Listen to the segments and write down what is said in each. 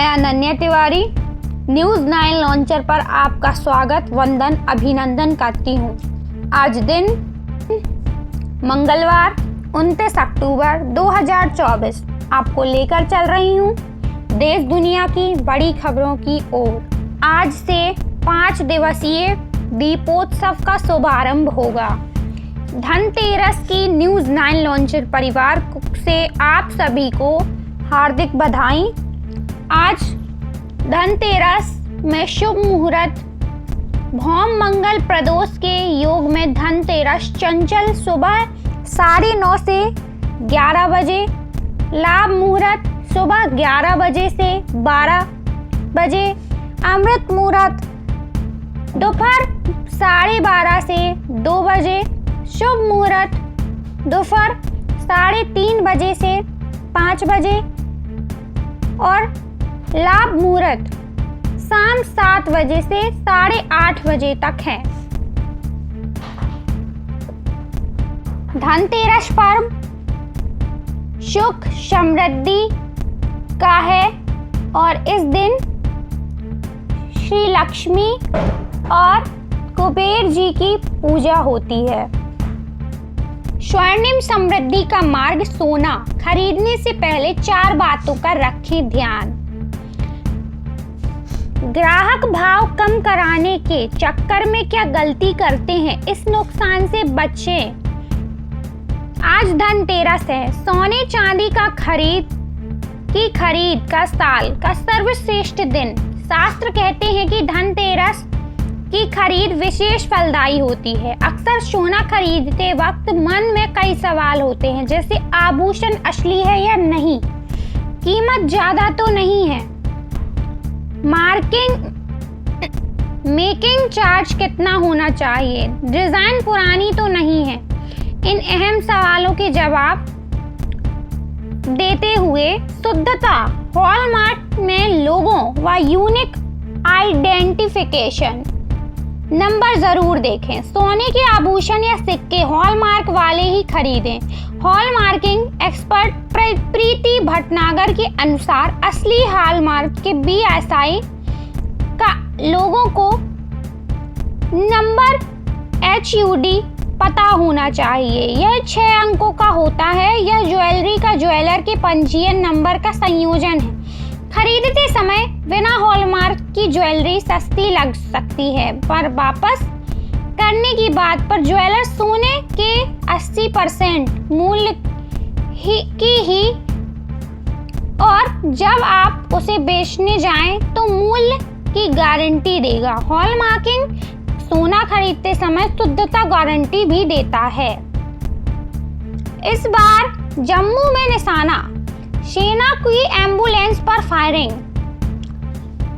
मैं Ananya Tiwari news 9 launcher पर आपका स्वागत वंदन अभिनंदन करती हूँ। आज दिन मंगलवार 29 अक्टूबर 2024 आपको लेकर चल रही हूँ देश दुनिया की बड़ी खबरों की ओर। आज से 5 दिवसीय दीपोत्सव का शुभारंभ होगा। धनतेरस की न्यूज़ 9 लॉन्चर परिवार से आप सभी को हार्दिक बधाई। आज धनतेरस में शुभ मुहूर्त भौम मंगल प्रदोष के योग में धनतेरस चंचल सुबह 9:30 से 11 बजे, लाभ मुहूर्त सुबह 11 बजे से 12 बजे, अमृत मुहूर्त दोपहर 12:30 से 2 बजे, शुभ मुहूर्त दोपहर 3:30 बजे से 5 बजे और लाभ मुहूर्त शाम 7 बजे से 8:30 बजे तक है। धनतेरस पर्व सुख समृद्धि का है और इस दिन श्री लक्ष्मी और कुबेर जी की पूजा होती है। स्वर्णिम समृद्धि का मार्ग सोना खरीदने से पहले 4 बातों का रखें ध्यान। ग्राहक भाव कम कराने के चक्कर में क्या गलती करते हैं, इस नुकसान से बचें। आज धनतेरस है। सोने चांदी का खरीद का साल का सर्वश्रेष्ठ दिन। शास्त्र कहते हैं कि धनतेरस की खरीद विशेष फलदायी होती है। अक्सर सोना खरीदते वक्त मन में कई सवाल होते हैं, जैसे आभूषण असली है या नहीं, कीमत ज्यादा तो नहीं है, मेकिंग चार्ज कितना होना चाहिए, डिजाइन पुरानी तो नहीं है। इन अहम सवालों के जवाब देते हुए शुद्धता, हॉलमार्क में लोगों व यूनिक आइडेंटिफिकेशन नंबर जरूर देखें। सोने के आभूषण या सिक्के हॉलमार्क वाले ही खरीदें। हॉलमार्किंग एक्सपर्ट प्रीति भटनागर के अनुसार असली हॉलमार्क के BSI का लोगों को नंबर HUD पता होना चाहिए। यह 6 अंकों का होता है। यह ज्वेलरी का ज्वेलर के पंजीयन नंबर का संयोजन है। खरीदते समय बिना हॉलमार्क की ज्वेलरी सस्ती लग सकती है, पर वापस करने की बात पर ज्वेलर सोने के 80% मूल्य की ही और जब आप उसे बेचने जाएं तो मूल्य की गारंटी देगा। हॉलमार्किंग सोना खरीदते समय शुद्धता गारंटी भी देता है। इस बार जम्मू में निशाना, सेना की एम्बुलेंस पर फायरिंग।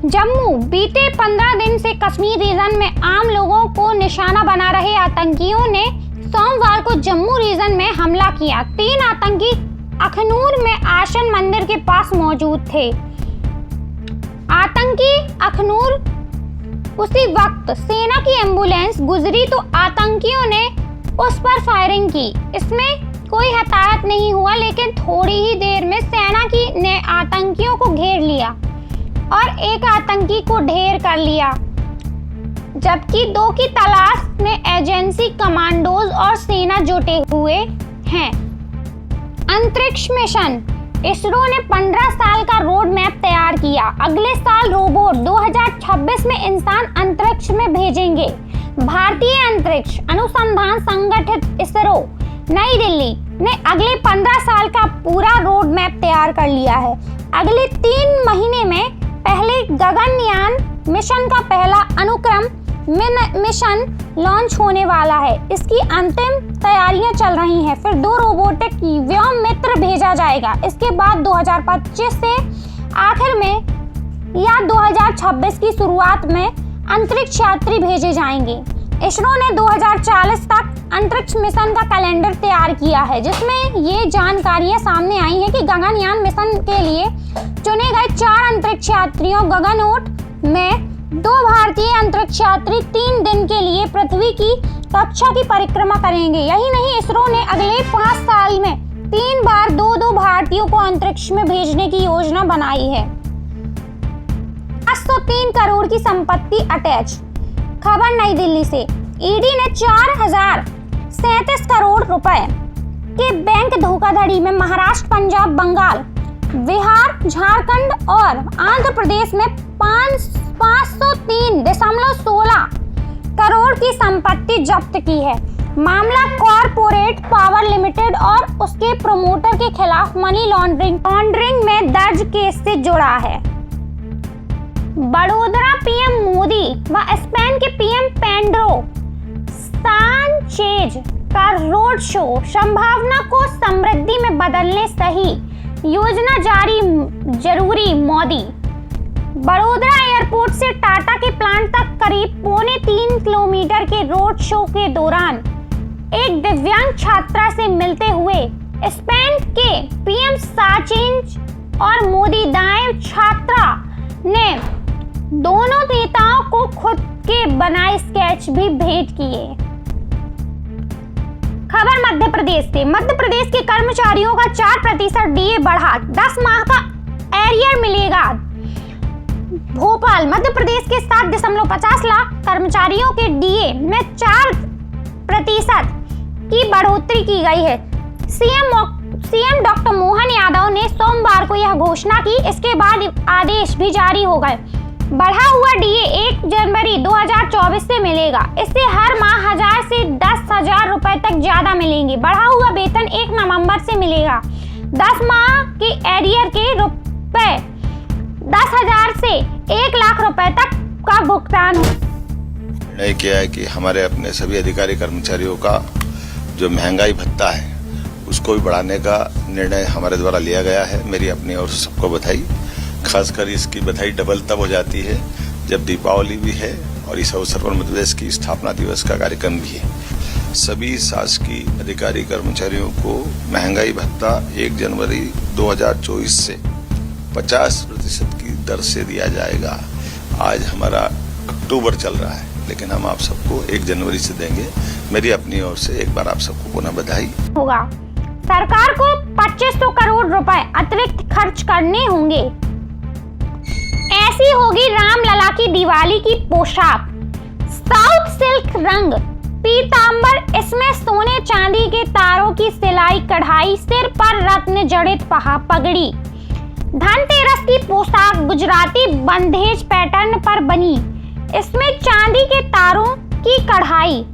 जम्मू बीते 15 दिन से कश्मीर रीजन में आम लोगों को निशाना बना रहे आतंकियों ने सोमवार को जम्मू रीजन में हमला किया। 3 आतंकी अखनूर में आसन मंदिर के पास मौजूद थे। आतंकी अखनूर उसी वक्त सेना की एम्बुलेंस गुजरी तो आतंकियों ने उस पर फायरिंग की। इसमें कोई हताहत नहीं हुआ, लेकिन थोड़ी ही देर में सेना ने आतंकियों को घेर लिया और एक आतंकी को ढेर कर लिया, जबकि 2 की तलाश में एजेंसी कमांडोज और सेना जुटे हुए हैं। अंतरिक्ष मिशन, इसरो ने 15 साल का रोड मैप तैयार किया। अगले साल रोबोट 2026 में इंसान अंतरिक्ष में भेजेंगे। भारतीय अंतरिक्ष अनुसंधान संगठन इसरो नई दिल्ली ने अगले 15 साल का पूरा रोड मैप तैयार कर लिया है। अगले 3 महीने में पहले गगनयान मिशन का पहला अनुक्रम मिशन लॉन्च होने वाला है। इसकी अंतिम तैयारियां चल रही हैं। फिर 2 रोबोटिक व्योम मित्र भेजा जाएगा। इसके बाद 2025 से आखिर में या 2026 की शुरुआत में अंतरिक्ष यात्री भेजे जाएंगे। इसरो ने 2040 तक अंतरिक्ष मिशन का कैलेंडर तैयार किया है, जिसमें ये जानकारियां सामने आई हैं कि गगनयान मिशन के लिए चुने गए 4 अंतरिक्ष यात्रियों गगनयान में 2 भारतीय अंतरिक्ष यात्री 3 दिन के लिए पृथ्वी की कक्षा की परिक्रमा करेंगे। यही नहीं, इसरो ने अगले 5 साल में 3 बार 2-2 भारतीयों को अंतरिक्ष में भेजने की योजना बनाई है। 503 करोड़ की संपत्ति अटैच। खबर नई दिल्ली से, ईडी ने 4037 करोड़ रुपए के बैंक धोखाधड़ी में महाराष्ट्र, पंजाब, बंगाल, बिहार, झारखंड और आंध्र प्रदेश में 503.16 करोड़ की संपत्ति जब्त की है। मामला कॉरपोरेट पावर लिमिटेड और उसके प्रमोटर के खिलाफ मनी लॉन्ड्रिंग में दर्ज केस से जुड़ा है। बड़ोदरा पीएम मोदी व स्पेन के पीएम पेड्रो सांचेज का रोड शो संभावना को समृद्धि में बदलने सही योजना जरूरी मोदी। बड़ोदरा एयरपोर्ट से टाटा के प्लांट तक करीब 3.25 किलोमीटर के रोड शो के दौरान एक दिव्यांग छात्रा से मिलते हुए स्पेन के पीएम सांचेज और मोदी दाएं छात्रा ने दोनों नेताओं को खुद के बनाए स्केच भी भेंट किए। खबर मध्य प्रदेश से, मध्य प्रदेश के कर्मचारियों का 4% डीए बढ़ा, 10 माह का एरियर मिलेगा। भोपाल, मध्य प्रदेश के 7.50 लाख कर्मचारियों के डीए में 4% की बढ़ोतरी की गई है। सीएम डॉक्टर मोहन यादव ने सोमवार को यह घोषणा की। इसके बाद आदेश भी जारी हो गए। बढ़ा हुआ डीए 1 जनवरी 2024 से मिलेगा। इससे हर माह 1000 से 10,000 रुपए तक ज्यादा मिलेंगे। बढ़ा हुआ वेतन 1 नवंबर से मिलेगा। 10 माह के एरियर के रुपए 10,000 से 1 लाख रुपए तक का भुगतान। निर्णय किया है कि हमारे अपने सभी अधिकारी कर्मचारियों का जो महंगाई भत्ता है उसको भी बढ़ाने का निर्णय हमारे द्वारा लिया गया है। मेरी अपनी ओर से सबको बधाई। खासकर इसकी बधाई डबल तब हो जाती है जब दीपावली भी है और इस अवसर पर मध्य प्रदेश की स्थापना दिवस का कार्यक्रम भी है। सभी शासकीय अधिकारी कर्मचारियों को महंगाई भत्ता 1 जनवरी 2024 से 50% की दर से दिया जाएगा। आज हमारा अक्टूबर चल रहा है, लेकिन हम आप सबको 1 जनवरी से देंगे। मेरी अपनी ओर से एक बार आप सबको पुनः बधाई। होगा सरकार को 2500 करोड़ रुपए अतिरिक्त खर्च करने होंगे। ऐसी होगी रामलला की दिवाली की पोशाक। साउथ सिल्क रंग पीतांबर, इसमें सोने चांदी के तारों की सिलाई कढ़ाई, सिर पर रत्न जड़ित पगड़ी। धनतेरस की पोशाक गुजराती बंधेज पैटर्न पर बनी, इसमें चांदी के तारों की कढ़ाई।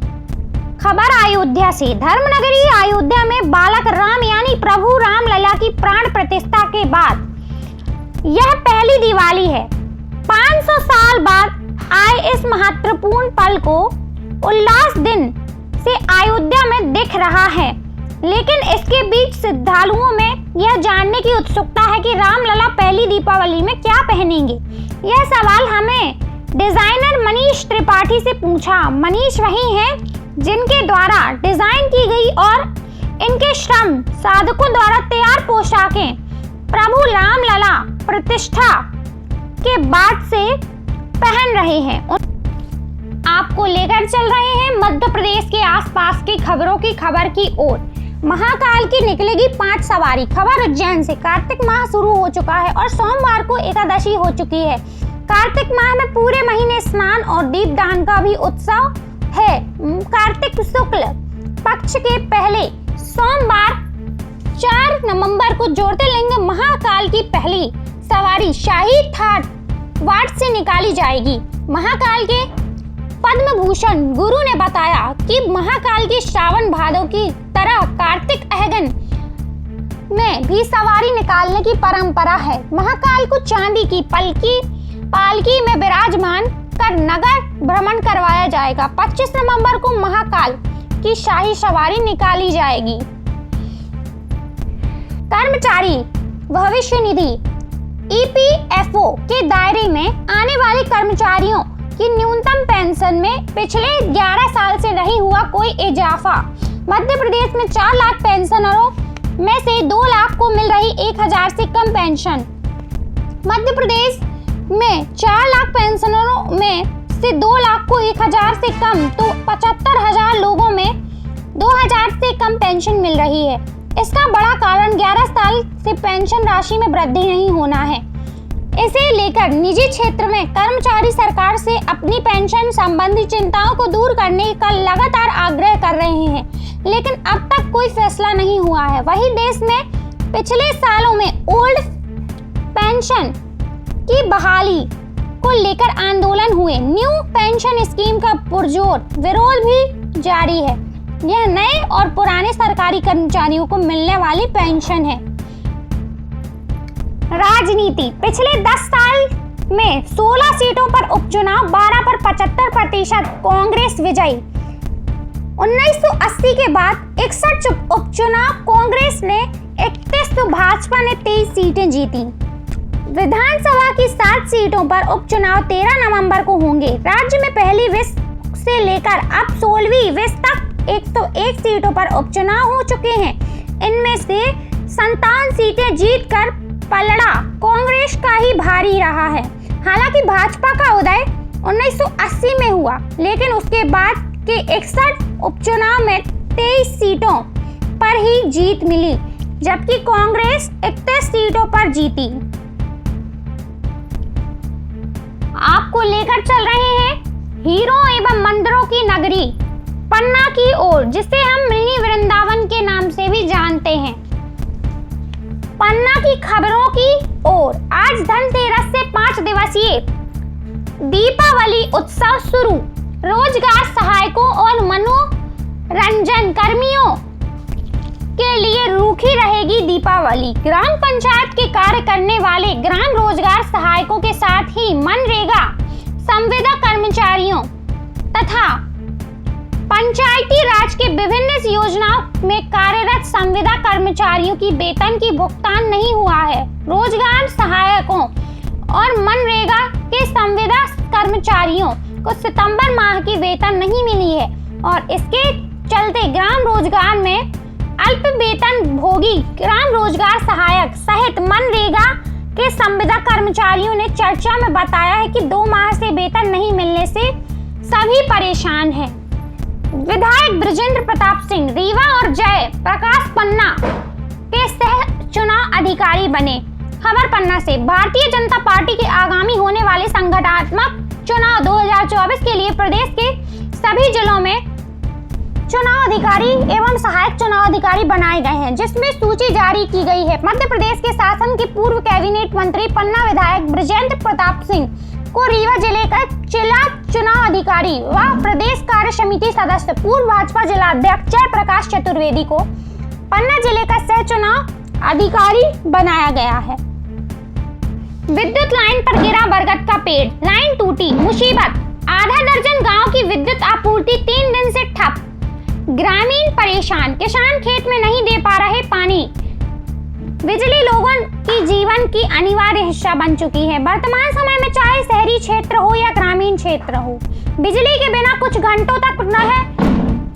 खबर अयोध्या से, धर्मनगरी अयोध्या में बालक राम यानी प्रभु रामलला की प्राण प्रतिष्ठा के बाद यह पहली दिवाली है। 500 साल बाद आए इस महत्वपूर्ण पल को उल्लास दिन से अयोध्या में दिख रहा है, लेकिन इसके बीच श्रद्धालुओं में यह जानने की उत्सुकता है कि रामलला पहली दीपावली में क्या पहनेंगे। यह सवाल हमें डिजाइनर मनीष त्रिपाठी से पूछा। मनीष वही हैं जिनके द्वारा डिजाइन की गई और इनके श्रम साधकों द्वारा तैयार पोशाकें प्रभु रामलला प्रतिष्ठा के बाद से पहन रहे हैं। आपको लेकर चल रहे हैं मध्य प्रदेश के आसपास की खबरों की खबर की ओर। महाकाल की निकलेगी 5 सवारी। खबर उज्जैन से, कार्तिक माह शुरू हो चुका है और सोमवार को एकादशी हो चुकी है। कार्तिक माह में पूरे महीने स्नान और दीपदान का भी उत्सव है। कार्तिक शुक्ल पक्ष के पहले सोमवार 4 नवंबर को ज्योतिर्लिंग महाकाल की पहली सवारी शाही ठाट वाट से निकाली जाएगी। महाकाल के पद्म भूषण गुरु ने बताया कि महाकाल की श्रावण भादव की तरह कार्तिक अहगन में भी सवारी निकालने की परंपरा है। महाकाल को चांदी की पालकी में विराजमान कर नगर भ्रमण करवाया जाएगा। 25 नवंबर को महाकाल की शाही सवारी निकाली जाएगी। कर्मचारी भविष्य निधि ईपीएफओ के दायरे में आने वाले कर्मचारियों की न्यूनतम पेंशन में पिछले 11 साल से नहीं हुआ कोई इजाफा। मध्य प्रदेश में 4 लाख पेंशनरों में से 2 लाख को मिल रही 1000 से कम पेंशन। मध्य प्रदेश में 4 लाख पेंशनरों में से 2 लाख को 1000 से कम तो 75,000 लोगों में 2000 से कम पेंशन मिल रही है। इसका बड़ा कारण 11 साल से पेंशन राशि में वृद्धि नहीं होना है। इसे लेकर निजी क्षेत्र में कर्मचारी सरकार से अपनी पेंशन संबंधी चिंताओं को दूर करने का लगातार आग्रह कर रहे हैं, लेकिन अब तक कोई फैसला नहीं हुआ है। वहीं देश में पिछले सालों में ओल्ड पेंशन की बहाली को लेकर आंदोलन हुए। न्यू पेंशन स्कीम का पुरजोर विरोध भी जारी है। यह नए और पुराने सरकारी कर्मचारियों को मिलने वाली पेंशन है। राजनीति। पिछले 10 साल में 16 सीटों पर उपचुनाव, 12 पर 75% कांग्रेस विजयी। 1980 के बाद 61 उपचुनाव कांग्रेस ने, 31 तो भाजपा ने 23 सीटें जीती। विधानसभा की 7 सीटों पर उपचुनाव 13 नवंबर को होंगे। राज्य में पहली विश्व से लेकर अब 16वीं विश्व तक 101 सीटों पर उपचुनाव हो चुके हैं। इनमें से 57 सीटें जीतकर पलड़ा कांग्रेस का ही भारी रहा है। हालांकि भाजपा का उदय 1980 में हुआ, लेकिन उसके बाद के 61 उपचुनाव में 23 सीटों पर ही जीत मिली, जबकि कांग्रेस 31 सीटों पर जीती। आपको लेकर चल रहे हैं हीरो एवं मंदिरों की नगरी पन्ना की ओर, जिसे हम मिनी वृंदावन के नाम से भी जानते हैं। पन्ना की खबरों की ओर। आज धनतेरस से 5 दिवसीय दीपावली उत्सव शुरू। रोजगार सहायकों और मनोरंजन कर्मियों के लिए रूखी रहेगी दीपावली। ग्राम पंचायत के कार्य करने वाले ग्राम रोजगार सहायकों के साथ ही मनरेगा संविदा कर्मचारियों तथा पंचायती राज के विभिन्न योजनाओं में कार्यरत संविदा कर्मचारियों की वेतन की भुगतान नहीं हुआ है। रोजगार सहायकों और मनरेगा के संविदा कर्मचारियों को सितंबर माह की वेतन नहीं मिली है और इसके चलते ग्राम रोजगार में अल्प वेतन भोगी ग्राम रोजगार सहायक सहित मनरेगा के संविदा कर्मचारियों ने चर्चा में बताया है कि 2 माह से वेतन नहीं मिलने से सभी परेशान हैं। विधायक बृजेंद्र प्रताप सिंह रीवा और जय प्रकाश पन्ना के सह चुनाव अधिकारी बने। खबर पन्ना से। भारतीय जनता पार्टी के आगामी होने वाले संगठनात्मक चुनाव 2024 के लिए प्रदेश के सभी जिलों में चुनाव अधिकारी एवं सहायक चुनाव अधिकारी बनाए गए हैं, जिसमें सूची जारी की गई है। मध्य प्रदेश के शासन के पूर्व कैबिनेट मंत्री पन्ना विधायक बृजेंद्र प्रताप सिंह को रीवा जिले का जिला चुनाव अधिकारी व प्रदेश कार्य समिति सदस्य पूर्व भाजपा जिला अध्यक्ष जय प्रकाश चतुर्वेदी को पन्ना जिले का सह चुनाव अधिकारी बनाया गया है। विद्युत लाइन पर गिरा बरगद का पेड़, लाइन टूटी, मुसीबत। आधा दर्जन गांव की विद्युत आपूर्ति 3 दिन से ठप। ग्रामीण परेशान, किसान खेत में नहीं दे पा रहे पानी। बिजली लोगों की जीवन की अनिवार्य हिस्सा बन चुकी है। वर्तमान समय में चाहे शहरी क्षेत्र हो या ग्रामीण क्षेत्र हो, बिजली के बिना कुछ घंटों तक रह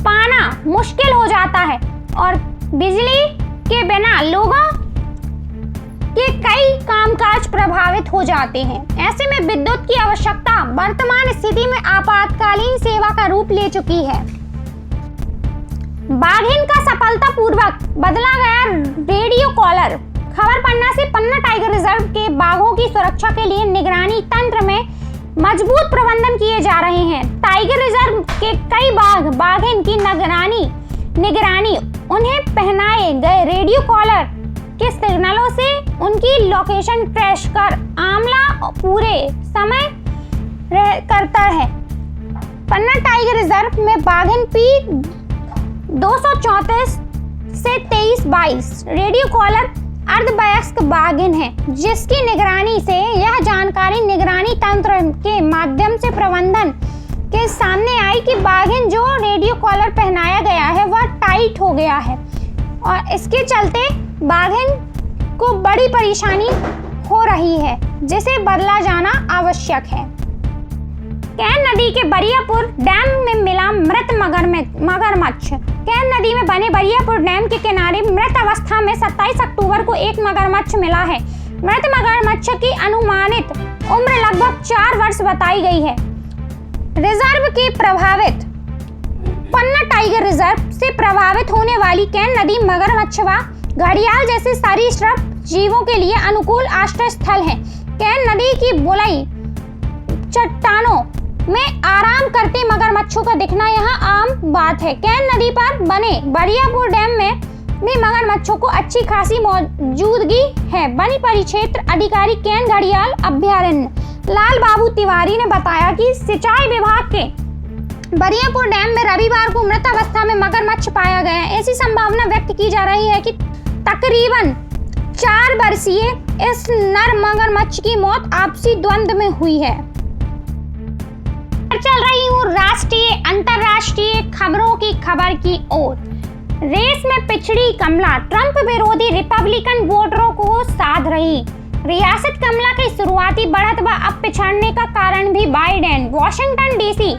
पाना मुश्किल हो जाता है और बिजली के बिना लोगों के कई कामकाज प्रभावित हो जाते हैं। ऐसे में विद्युत की आवश्यकता वर्तमान स्थिति में आपातकालीन सेवा का रूप ले चुकी है। बाघिन का सफलतापूर्वक बदला गया रेडियो कॉलर। खबर पन्ना से। पन्ना टाइगर रिजर्व के बाघों की सुरक्षा के लिए निगरानी तंत्र में मजबूत प्रबंधन किए जा रहे हैं। टाइगर रिजर्व के कई बाघिन की निगरानी उन्हें पहनाए गए रेडियो कॉलर के सिग्नलों से उनकी लोकेशन ट्रेस कर आमला पूरे समय करता है। पन्ना टाइगर रिजर्व में बाघिन पी 234 से 2322 रेडियो कॉलर अर्धवयस्क बाघिन है, जिसकी निगरानी से यह जानकारी निगरानी तंत्र के माध्यम से प्रबंधन के सामने आई कि बाघिन जो रेडियो कॉलर पहनाया गया है वह टाइट हो गया है और इसके चलते बाघिन को बड़ी परेशानी हो रही है, जिसे बदला जाना आवश्यक है। कैन नदी के बरियापुर डैम में मिला मृत मगरमच्छ। कैन नदी में बने बरियापुर डैम के किनारे मृत अवस्था में 27 अक्टूबर को एक मगरमच्छ मिला है। मृत मगरमच्छ की अनुमानित उम्र लगभग 4 वर्ष बताई गई है। रिजर्व के प्रभावित पन्ना टाइगर रिजर्व से प्रभावित होने वाली कैन नदी मगरमच्छ व घड़ियाल जैसे सरीसृप जीवों के लिए अनुकूल आश्रय स्थल है। कैन नदी की बुलई चट्टानों में आराम करते मगरमच्छों का दिखना यहाँ आम बात है। कैन नदी पर बने बरियापुर डैम में भी मगरमच्छों को अच्छी खासी मौजूदगी है। बनी परिक्षेत्र अधिकारी कैन घड़ियाल अभ्यारण्य लाल बाबू तिवारी ने बताया कि सिंचाई विभाग के बरियापुर डैम में रविवार को मृत अवस्था में मगरमच्छ पाया गया। ऐसी संभावना व्यक्त की जा रही है कि तकरीबन 4 वर्षीय इस नर मगरमच्छ की मौत आपसी द्वंद्व में हुई है। चल रही हूँ राष्ट्रीय अंतरराष्ट्रीय खबरों की खबर की ओर। रेस में पिछड़ी कमला ट्रंप विरोधी रिपब्लिकन वोटरों को साध रही। रियासत कमला की शुरुआती बढ़त व अब पिछड़ने का कारण भी बाइडेन। वॉशिंगटन डीसी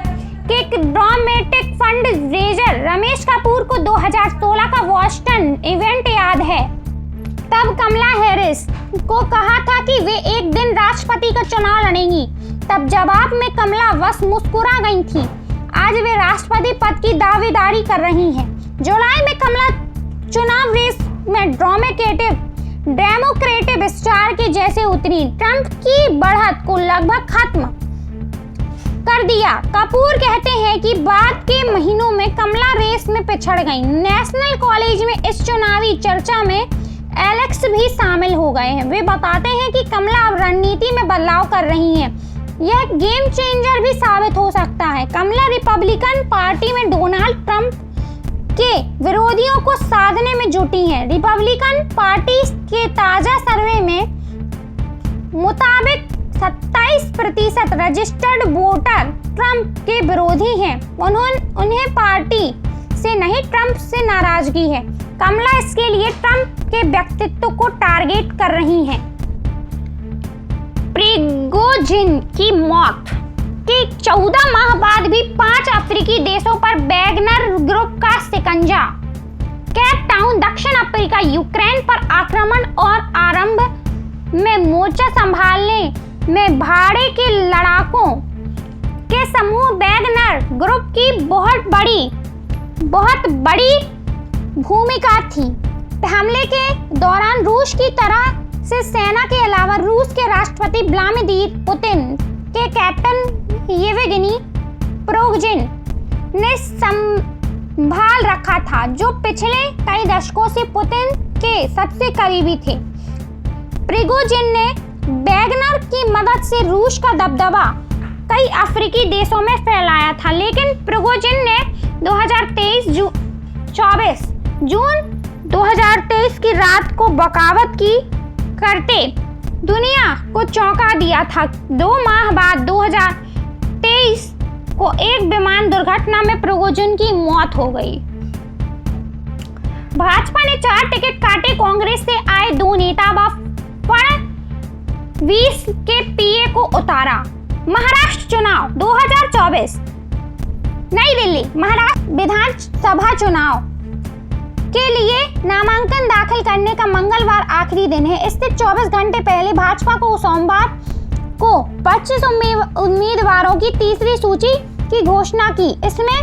के dramatic fund raiser Ramesh Kapoor को 2016 का वॉशिंगटन इवेंट याद है। तब कमला हैरिस को कहा था कि वे एक दिन राष्ट्रपति का चुनाव लड़ेंगी। तब जवाब में कमला बस मुस्कुरा गई थी। आज वे राष्ट्रपति पद की दावेदारी कर रही हैं। जुलाई में कमला चुनाव रेस में डेमोक्रेटिक स्टार के जैसे उतरी। ट्रंप की बढ़त को लगभग खत्म कर दिया। कपूर कहते हैं कि बाद के महीनों में कमला रेस में पिछड़ गई। नेशनल कॉलेज में इस चुनावी चर्चा में एलेक्स भी शामिल हो गए हैं। वे बताते हैं कि कमला अब रणनीति में बदलाव कर रही हैं। यह गेम चेंजर भी साबित हो सकता है। कमला रिपब्लिकन पार्टी में डोनाल्ड ट्रंप के विरोधियों को साधने में जुटी हैं। रिपब्लिकन पार्टी के ताजा सर्वे में मुताबिक 27% रजिस्टर्ड वोटर ट्रंप के विरोधी हैं। उन्हें पार्टी से नहीं ट्रंप से नाराजगी है। कमला इसके लिए ट्रंप के व्यक्तित्व को टारगेट कर रही हैं। प्रिगोजिन की मौत के 14 माह बाद भी 5 अफ्रीकी देशों पर वैगनर ग्रुप का शिकंजा। केप टाउन दक्षिण अफ्रीका यूक्रेन पर आक्रमण और आरंभ में मोर्चा संभालने में भाड़े के लड़ाकों के समूह वैगनर ग्रुप की बहुत बड़ी भूमिका थी। हमले के दौरान रूस की तरफ से सेना के अलावा रूस के राष्ट्रपति व्लादिमीर पुतिन के कैप्टन येवगेनी प्रिगोजिन ने संभाल रखा था, जो पिछले कई दशकों से पुतिन के सबसे करीबी थे। प्रिगोजिन ने वैगनर की मदद से रूस का दबदबा कई अफ्रीकी देशों में फैलाया था, लेकिन प्रिगोजिन ने 24 जून 2023 की रात को बगावत करते दुनिया को चौंका दिया था। 2 माह बाद 2023 को एक विमान दुर्घटना में प्रिगोजिन की मौत हो गई। भाजपा ने 4 टिकट काटे। कांग्रेस से आए 2 नेता व फडणवीस के पीए को उतारा। महाराष्ट्र चुनाव 2024 नई दिल्ली। महाराष्ट्र विधानसभा चुनाव के लिए नामांकन दाखिल करने का मंगलवार आखिरी दिन है। इससे 24 घंटे पहले भाजपा को सोमवार को 25 उम्मीदवारों की तीसरी सूची की घोषणा की। इसमें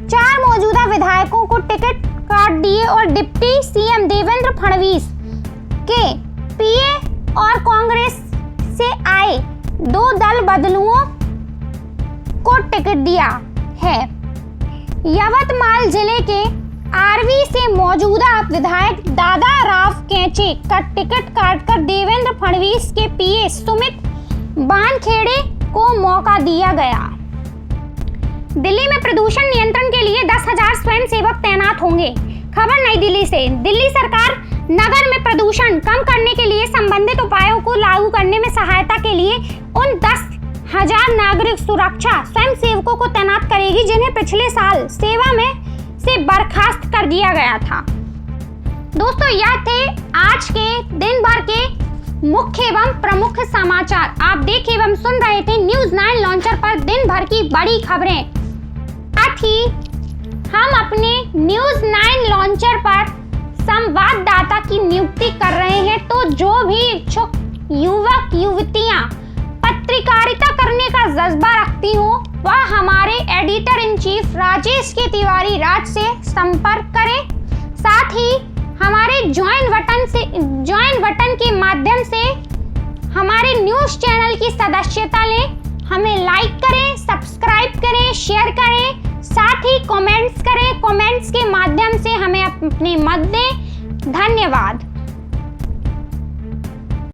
4 मौजूदा विधायकों को टिकट काट दिए और डिप्टी सीएम देवेंद्र फडणवीस के पीए और कांग्रेस से आए 2 दल बदलुओं को टिकट दिया है। यवतमाल जिले के आरवी से मौजूदा विधायक दादा राव केचे का टिकट काटकर देवेंद्र फडणवीस के पीए सुमित वानखेड़े को मौका दिया गया। दिल्ली में प्रदूषण नियंत्रण के लिए 10,000 स्वयंसेवक तैनात होंगे। खबर नई दिल्ली से। दिल्ली सरकार नगर में प्रदूषण कम करने के लिए संबंधित उपायों को लागू करने में सहायता के लिए उन 10,000 नागरिक सुरक्षा स्वयंसेवकों को तैनात करेगी, जिन्हें पिछले साल सेवा में से बर्खास्त कर दिया गया था। दोस्तों, यह थे आज के दिन भर के मुख्य एवं प्रमुख समाचार। आप देख एवं सुन रहे थे न्यूज़ 9 लॉन्चर पर दिन भर की बड़ी खबरें। साथ ही हम अपने न्यूज़ 9 लॉन्चर पर संवाददाता की नियुक्ति कर रहे हैं, तो जो भी इच्छुक युवक युवतियां पत्रकारिता करने का जज्बा रखती हो, वह हमारे एडिटर इन चीफ राजेश के तिवारी राज से संपर्क करें। साथ ही हमारे ज्वाइन बटन के माध्यम से हमारे न्यूज़ उस चैनल की सदस्यता लें, हमें लाइक करें, सब्सक्राइब करें, शेयर करें, साथ ही कमेंट्स करें। कमेंट्स के माध्यम से हमें अपनी मत दें। धन्यवाद।